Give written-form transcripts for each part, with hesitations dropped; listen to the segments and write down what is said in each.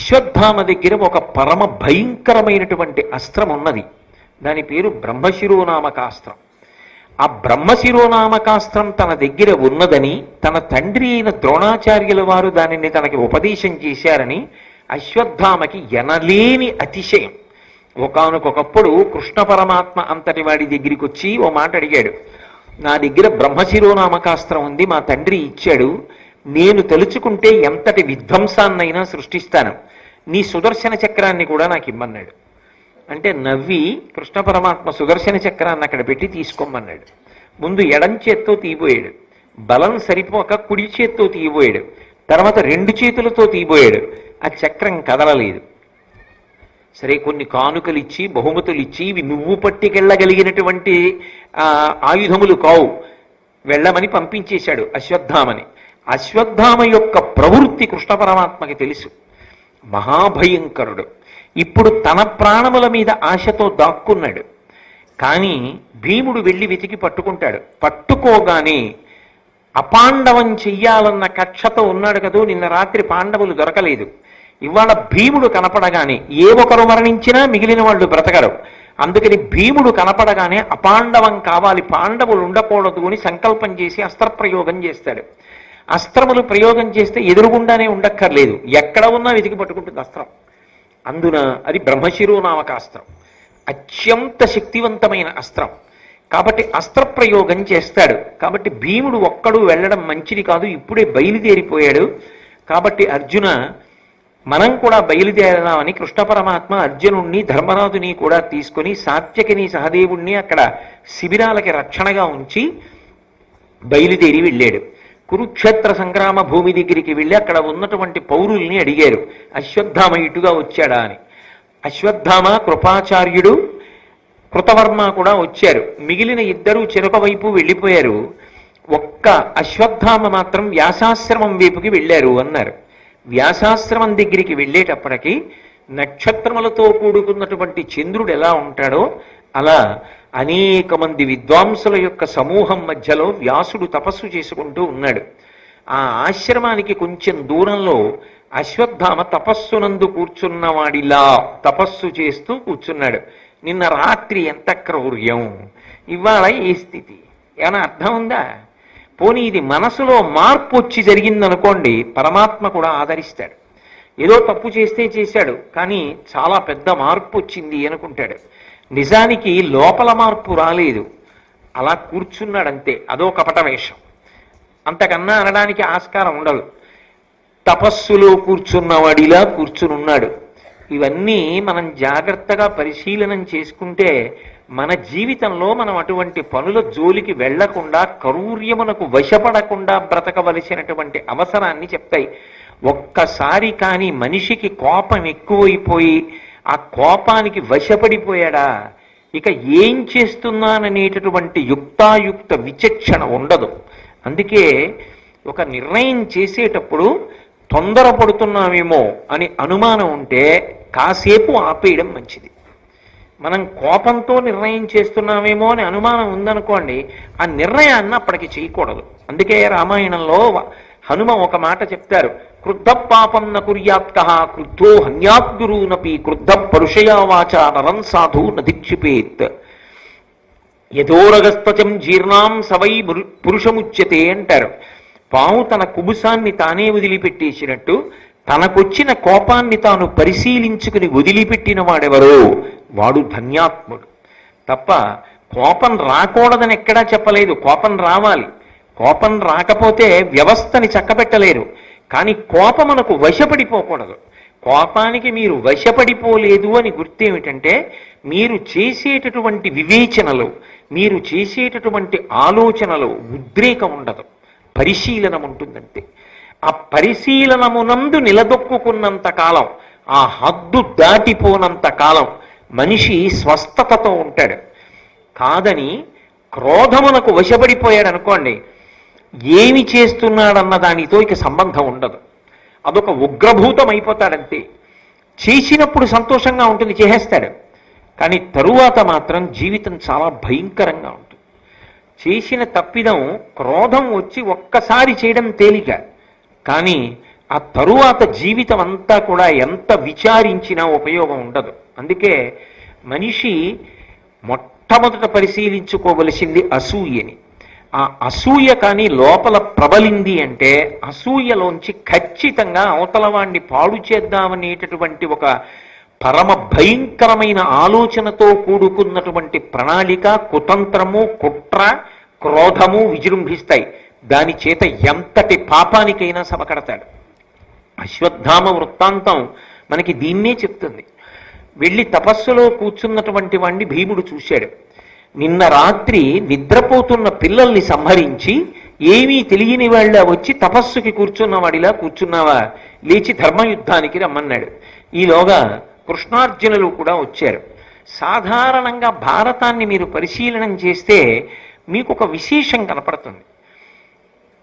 అశ్వత్థామ దగ్గర ఒక పరమ భయంకరమైనటువంటి అస్త్రం ఉన్నది. దాని పేరు బ్రహ్మశిరోనామకాస్త్రం. ఆ బ్రహ్మశిరోనామకాస్త్రం తన దగ్గర ఉన్నదని, తన తండ్రి అయిన ద్రోణాచార్యుల వారు దానిని తనకి ఉపదేశం చేశారని అశ్వత్థామకి ఎనలేని అతిశయం. ఒకానొకప్పుడు కృష్ణ పరమాత్మ అంతటి వాడి దగ్గరికి వచ్చి ఓ మాట అడిగాడు. నా దగ్గర బ్రహ్మశిరోనామకాస్త్రం ఉంది, మా తండ్రి ఇచ్చాడు, నేను తలుచుకుంటే ఎంతటి విధ్వంసాన్నైనా సృష్టిస్తాను, నీ సుదర్శన చక్రాన్ని కూడా నాకు ఇమ్మన్నాడు. అంటే నవ్వి కృష్ణ పరమాత్మ సుదర్శన చక్రాన్ని అక్కడ పెట్టి తీసుకోమన్నాడు. ముందు ఎడం చేత్తో తీయబోయాడు, బలం సరిపోక కుడి చేత్తో తీయబోయాడు, తర్వాత 2 చేతులతో తీయబోయాడు. ఆ చక్రం కదలలేదు. సరే, కొన్ని కానుకలు ఇచ్చి బహుమతులు ఇచ్చి ఇవి నువ్వు పట్టుకెళ్ళగలిగినటువంటి ఆయుధములు కావు, వెళ్ళమని పంపించేశాడు అశ్వత్థామని. అశ్వత్థామ యొక్క ప్రవృత్తి కృష్ణ పరమాత్మకి తెలుసు, మహాభయంకరుడు. ఇప్పుడు తన ప్రాణముల మీద ఆశతో దాక్కున్నాడు. కానీ భీముడు వెళ్ళి వెతికి పట్టుకుంటాడు. పట్టుకోగానే అపాండవం చెయ్యాలన్న కక్షతో ఉన్నాడు కదూ, నిన్న రాత్రి పాండవులు దొరకలేదు. ఇవాళ భీముడు కనపడగానే ఏ ఒకరు మరణించినా మిగిలిన వాళ్ళు బ్రతకరు. అందుకని భీముడు కనపడగానే అపాండవం కావాలి, పాండవులు ఉండకూడదు అని సంకల్పం చేసి అస్త్రప్రయోగం చేస్తాడు. అస్త్రములు ప్రయోగం చేస్తే ఎదురుగుండానే ఉండక్కర్లేదు, ఎక్కడ ఉన్నా వెతికి పట్టుకుంటుంది అస్త్రం. అందున అది బ్రహ్మశిరోనామకాస్త్రం, అత్యంత శక్తివంతమైన అస్త్రం. కాబట్టి అస్త్రప్రయోగం చేస్తాడు. కాబట్టి భీముడు ఒక్కడు వెళ్ళడం మంచిది కాదు, ఇప్పుడే బయలుదేరిపోయాడు. కాబట్టి అర్జున, మనం కూడా బయలుదేరదామని కృష్ణ పరమాత్మ అర్జునుణ్ణి ధర్మరాజుని కూడా తీసుకొని సాత్యకిని సహదేవుణ్ణి అక్కడ శిబిరాలకి రక్షణగా ఉంచి బయలుదేరి వెళ్ళాడు. కురుక్షేత్ర సంగ్రామ భూమి దగ్గరికి వెళ్ళి అక్కడ ఉన్నటువంటి పౌరుల్ని అడిగారు, అశ్వత్థామ ఇటుగా వచ్చాడా అని. అశ్వత్థామ, కృపాచార్యుడు, కృతవర్మ కూడా వచ్చారు. మిగిలిన ఇద్దరు చెరొక వైపు వెళ్ళిపోయారు. ఒక్క అశ్వత్థామ మాత్రం వ్యాసాశ్రమం వైపుకి వెళ్ళారు అన్నారు. వ్యాసాశ్రమం దగ్గరికి వెళ్ళేటప్పటికి నక్షత్రములతో కూడుకున్నటువంటి చంద్రుడు ఎలా ఉంటాడో అలా అనేక మంది విద్వాంసుల యొక్క సమూహం మధ్యలో వ్యాసుడు తపస్సు చేసుకుంటూ ఉన్నాడు. ఆ ఆశ్రమానికి కొంచెం దూరంలో అశ్వత్థామ తపస్సునందు కూర్చున్నవాడిలా తపస్సు చేస్తూ కూర్చున్నాడు. నిన్న రాత్రి ఎంత క్రౌర్యం, ఇవాళ ఏ స్థితి, ఏమైనా అర్థం ఉందా? పోనీ ఇది మనసులో మార్పు వచ్చి జరిగిందనుకోండి, పరమాత్మ కూడా ఆదరిస్తాడు. ఏదో తప్పు చేస్తే చేశాడు, కానీ చాలా పెద్ద మార్పు వచ్చింది అనుకుంటాడు. నిజానికి లోపల మార్పు రాలేదు, అలా కూర్చున్నాడంతే, అదో కపట వేషం. అంతకన్నా అనడానికి ఆస్కారం ఉండదు. తపస్సులో కూర్చున్నవాడిలా కూర్చునున్నాడు. ఇవన్నీ మనం జాగ్రత్తగా పరిశీలనం చేసుకుంటే మన జీవితంలో మనం అటువంటి పనుల జోలికి వెళ్లకుండా, క్రౌర్యమునకు వశపడకుండా బ్రతకవలసినటువంటి అవసరాన్ని చెప్తాయి. ఒక్కసారి కానీ మనిషికి కోపం ఎక్కువైపోయి ఆ కోపానికి వశపడిపోయాడా, ఇక ఏం చేస్తున్నాననేటటువంటి యుక్తాయుక్త విచక్షణ ఉండదు. అందుకే ఒక నిర్ణయం చేసేటప్పుడు తొందరపడుతున్నామేమో అని అనుమానం ఉంటే కాసేపు ఆపేయడం మంచిది. మనం కోపంతో నిర్ణయం చేస్తున్నామేమో అని అనుమానం ఉందనుకోండి, ఆ నిర్ణయాన్ని అప్పటికి చేయకూడదు. అందుకే రామాయణంలో హనుమ ఒక మాట చెప్తారు, క్రుద్ధ పాపం న కుర్యాత్క క్రుద్ధో హన్యాద్గురూనపి క్రుద్ధ పరుషయా వాచ నరం సాధు నధిక్షిపేత్. యథోరగస్తచం జీర్ణాం సవై పురుషముచ్యతే అంటారు. పాము తన కుబుసాన్ని తానే వదిలిపెట్టేసినట్టు తనకొచ్చిన కోపాన్ని తాను పరిశీలించుకుని వదిలిపెట్టిన వాడెవరో వాడు ధన్యాత్ముడు. తప్ప కోపం రాకూడదని ఎక్కడా చెప్పలేదు, కోపం రావాలి. కోపం రాకపోతే వ్యవస్థని చక్కబెట్టలేరు. కానీ కోపమునకు వశపడిపోకూడదు. కోపానికి మీరు వశపడిపోలేదు అని గుర్తేమిటంటే, మీరు చేసేటటువంటి వివేచనలు, మీరు చేసేటటువంటి ఆలోచనలు ఉద్రేకం ఉండదు, పరిశీలనం ఉంటుందంతే. ఆ పరిశీలనమునందు నిలదొక్కున్నంత కాలం, ఆ హద్దు దాటిపోనంత కాలం మనిషి స్వస్థతతో ఉంటాడు. కాదని క్రోధమునకు వశపడిపోయాడు అనుకోండి, ఏమి చేస్తున్నాడన్న దానితో ఇక సంబంధం ఉండదు, అదొక ఉగ్రభూతం అయిపోతాడంతే. చేసినప్పుడు సంతోషంగా ఉంటుంది, చేసేస్తాడు. కానీ తరువాత మాత్రం జీవితం చాలా భయంకరంగా ఉంటుంది. చేసిన తప్పిదం క్రోధం వచ్చి ఒక్కసారి చేయడం తేలిక, కానీ ఆ తరువాత జీవితం అంతా కూడా ఎంత విచారించినా ఉపయోగం ఉండదు. అందుకే మనిషి మొట్టమొదట పరిశీలించుకోవలసింది అసూయని. ఆ అసూయ కానీ లోపల ప్రబలింది అంటే అసూయలోంచి ఖచ్చితంగా అవతలవాణ్ణి పాడు చేద్దామనేటటువంటి ఒక పరమ భయంకరమైన ఆలోచనతో కూడుకున్నటువంటి ప్రణాళిక, కుతంత్రము, కుట్ర, క్రోధము విజృంభిస్తాయి. దాని చేత ఎంతటి పాపానికైనా సమకడతాడు. అశ్వత్థామ వృత్తాంతం మనకి దీన్నే చెప్తుంది. వెళ్ళి తపస్సులో కూర్చున్నటువంటి వాణ్ణి భీముడు చూశాడు. నిన్న రాత్రి నిద్రపోతున్న పిల్లల్ని సంహరించి ఏమీ తెలియని వాళ్ళ వచ్చి తపస్సుకి కూర్చున్నవాడిలా కూర్చున్నావా, లేచి ధర్మయుద్ధానికి రమ్మన్నాడు. ఈలోగా కృష్ణార్జునులు కూడా వచ్చారు. సాధారణంగా భారతాన్ని మీరు పరిశీలనం చేస్తే మీకు ఒక విశేషం కనపడుతుంది.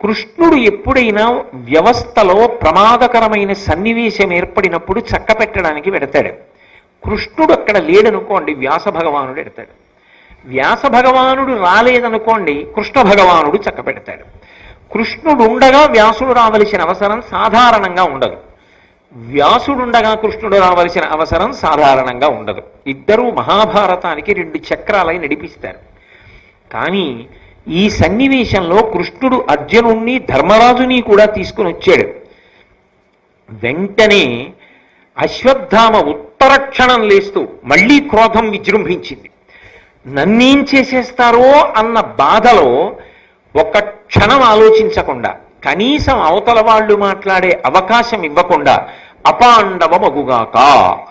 కృష్ణుడు ఎప్పుడైనా వ్యవస్థలో ప్రమాదకరమైన సన్నివేశం ఏర్పడినప్పుడు చక్కపెట్టడానికి వెడతాడు. కృష్ణుడు అక్కడ లేడనుకోండి, వ్యాస భగవానుడు ఎడతాడు. వ్యాస భగవానుడు రాలేదనుకోండి, కృష్ణ భగవానుడు చక్కపెడతాడు. కృష్ణుడు ఉండగా వ్యాసుడు రావలసిన అవసరం సాధారణంగా ఉండదు. వ్యాసుడుండగా కృష్ణుడు రావలసిన అవసరం సాధారణంగా ఉండదు. ఇద్దరూ మహాభారతానికి 2 చక్రాలై నడిపిస్తారు. కానీ ఈ సన్నివేశంలో కృష్ణుడు అర్జునుణ్ణి ధర్మరాజుని కూడా తీసుకుని వచ్చాడు. వెంటనే అశ్వత్థామ ఉత్తర క్షణం లేస్తూ మళ్ళీ క్రోధం విజృంభించింది. నన్నేం చేసేస్తారో అన్న బాధలో ఒక క్షణం ఆలోచించకుండా, కనీసం అవతల వాళ్ళు మాట్లాడే అవకాశం ఇవ్వకుండా అపాండవమగుగాక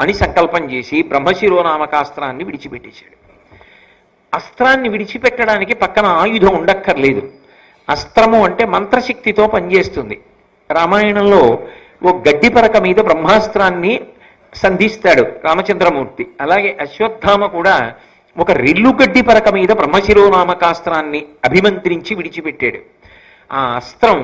అని సంకల్పం చేసి బ్రహ్మశిరోనామకాస్త్రాన్ని విడిచిపెట్టేశాడు. అస్త్రాన్ని విడిచిపెట్టడానికి పక్కన ఆయుధం ఉండక్కర్లేదు. అస్త్రము అంటే మంత్రశక్తితో పనిచేస్తుంది. రామాయణంలో ఓ గడ్డిపరక మీద బ్రహ్మాస్త్రాన్ని సంధిస్తాడు రామచంద్రమూర్తి. అలాగే అశ్వత్థామ కూడా ఒక రెల్లుగడ్డి పరక మీద బ్రహ్మశిరోనామకాస్త్రాన్ని అభిమంత్రించి విడిచిపెట్టాడు. ఆ అస్త్రం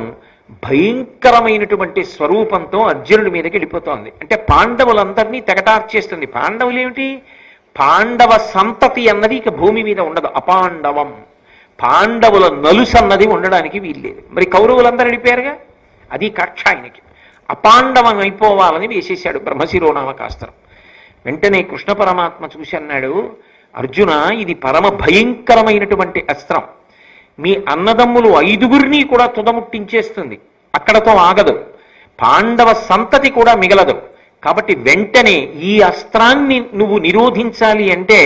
భయంకరమైనటువంటి స్వరూపంతో అర్జునుడి మీదకి వెళ్ళిపోతోంది. అంటే పాండవులందరినీ తెగటార్చేస్తుంది. పాండవులు ఏమిటి? పాండవ సంతతి అన్నది ఇక భూమి మీద ఉండదు. అపాండవం, పాండవుల నలుసు అన్నది ఉండడానికి వీల్లేదు. మరి కౌరవులందరూ వెళ్ళిపోయారుగా, అది కక్ష ఆయనకి. అపాండవం అయిపోవాలని వేసేశాడు బ్రహ్మశిరోనామకాస్త్రం. వెంటనే కృష్ణ పరమాత్మ చూసి అన్నాడు, అర్జున, ఇది పరమ భయంకరమైనటువంటి అస్త్రం. మీ అన్నదమ్ములు 5గురిని కూడా తుదముట్టించేస్తుంది. అక్కడతో ఆగదు. పాండవ సంతతి కూడా మిగలదు. కాబట్టి వెంటనే ఈ అస్త్రాన్ని నువ్వు నిరోధించాలి అంటే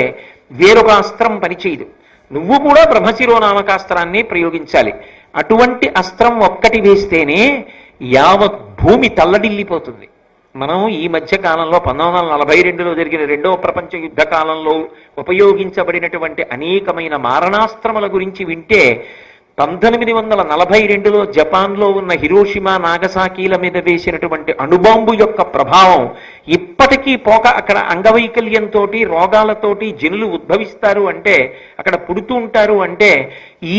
వేరొక అస్త్రం పనిచేయదు. నువ్వు కూడా బ్రహ్మశిరోనామకాస్త్రాన్ని ప్రయోగించాలి. అటువంటి అస్త్రం ఒక్కటి వేస్తేనే యావత్ భూమి తల్లడిల్లిపోతుంది. మనం ఈ మధ్య కాలంలో 1942లో జరిగిన 2వ ప్రపంచ యుద్ధ కాలంలో ఉపయోగించబడినటువంటి అనేకమైన మారణాస్త్రముల గురించి వింటే 1942లో జపాన్లో ఉన్న హిరోషిమా నాగసాకీల మీద వేసినటువంటి అణుబాంబు యొక్క ప్రభావం ఇప్పటికీ పోక అక్కడ అంగవైకల్యంతో రోగాలతోటి జనులు ఉద్భవిస్తారు అంటే, అక్కడ పుడుతూ ఉంటారు అంటే,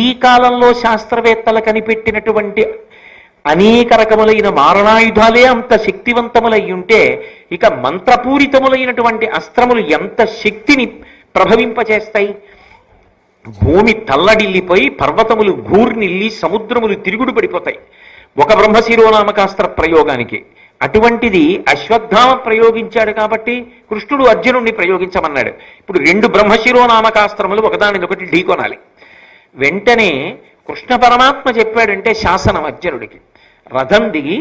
ఈ కాలంలో శాస్త్రవేత్తలు కనిపెట్టినటువంటి అనేక రకములైన మారణాయుధాలే అంత శక్తివంతములై ఉంటే ఇక మంత్రపూరితములైనటువంటి అస్త్రములు ఎంత శక్తిని ప్రభవింపచేస్తాయి? భూమి తల్లడిల్లిపోయి పర్వతములు గూర్నిల్లి సముద్రములు తిరుగుడు పడిపోతాయి ఒక బ్రహ్మశిరోనామకాస్త్ర ప్రయోగానికి. అటువంటిది అశ్వత్థామ ప్రయోగించాడు కాబట్టి కృష్ణుడు అర్జునుడిని ప్రయోగించమన్నాడు. ఇప్పుడు 2 బ్రహ్మశిరోనామకాస్త్రములు ఒకదానినొకటి ఢీకొనాలి. వెంటనే కృష్ణ పరమాత్మ చెప్పాడంటే శాసనం అర్జునుడికి. రథం దిగి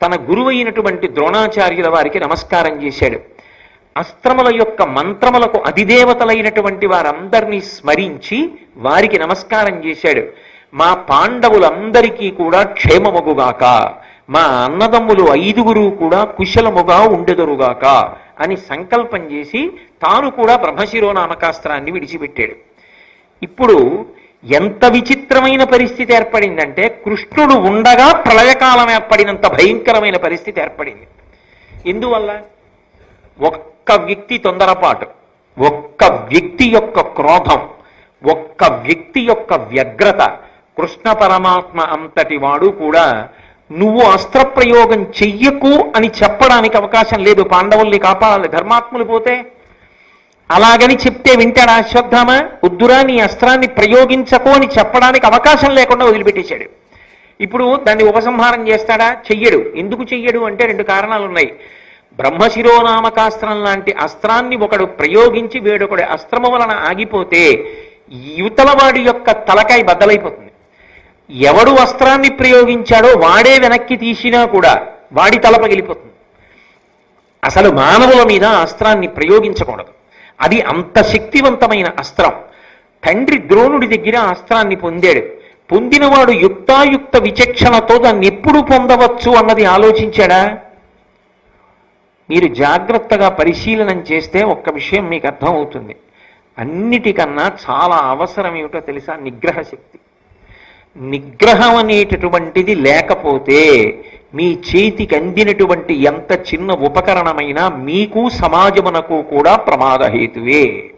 తన గురువు అయినటువంటి ద్రోణాచార్యుల వారికి నమస్కారం చేశాడు. అస్త్రముల యొక్క మంత్రములకు అధిదేవతలైనటువంటి వారందరినీ స్మరించి వారికి నమస్కారం చేశాడు. మా పాండవులందరికీ కూడా క్షేమమగుగాక, మా అన్నదమ్ములు 5గురు కూడా కుశలముగా ఉండెదరుగాక అని సంకల్పం చేసి తాను కూడా బ్రహ్మశిరోనామకాస్త్రాన్ని విడిచిపెట్టాడు. ఇప్పుడు ఎంత విచిత్రమైన పరిస్థితి ఏర్పడిందంటే, కృష్ణుడు ఉండగా ప్రళయకాలం ఏర్పడినంత భయంకరమైన పరిస్థితి ఏర్పడింది. ఎందువల్ల? ఒక్క వ్యక్తి తొందరపాటు, ఒక్క వ్యక్తి యొక్క క్రోధం, ఒక్క వ్యక్తి యొక్క వ్యగ్రత. కృష్ణ పరమాత్మ అంతటి వాడు కూడా నువ్వు అస్త్రప్రయోగం చెయ్యకు అని చెప్పడానికి అవకాశం లేదు. పాండవుల్ని కాపాడాలి, ధర్మాత్ములు పోతే. అలాగని చెప్తే వింటాడా అశ్వత్థామ? వద్దురా, నీ అస్త్రాన్ని ప్రయోగించకు అని చెప్పడానికి అవకాశం లేకుండా వదిలిపెట్టేశాడు. ఇప్పుడు దాన్ని ఉపసంహారం చేస్తాడా? చెయ్యడు. ఎందుకు చెయ్యడు అంటే రెండు కారణాలు ఉన్నాయి. బ్రహ్మశిరోనామకాస్త్రం లాంటి అస్త్రాన్ని ఒకడు ప్రయోగించి వేడొకడి అస్త్రము వలన ఆగిపోతే యువతల వాడి యొక్క తలకాయ బద్దలైపోతుంది. ఎవడు అస్త్రాన్ని ప్రయోగించాడో వాడే వెనక్కి తీసినా కూడా వాడి తల పగిలిపోతుంది. అసలు మానవుల మీద అస్త్రాన్ని ప్రయోగించకూడదు. అది అంత శక్తివంతమైన అస్త్రం. తండ్రి ద్రోణుడి దగ్గర అస్త్రాన్ని పొందాడు. పొందినవాడు యుక్తాయుక్త విచక్షణతో దాన్ని ఎప్పుడు పొందవచ్చు అన్నది ఆలోచించాడా? మీరు జాగ్రత్తగా పరిశీలనం చేస్తే ఒక్క విషయం మీకు అర్థం అవుతుంది. అన్నిటికన్నా చాలా అవసరం ఏమిటో తెలుసా? నిగ్రహ శక్తి. నిగ్రహం అనేటటువంటిది లేకపోతే మీ చేతికి అందినటువంటి ఎంత చిన్న ఉపకరణమైనా మీకు సమాజమునకు కూడా ప్రమాదహేతువే.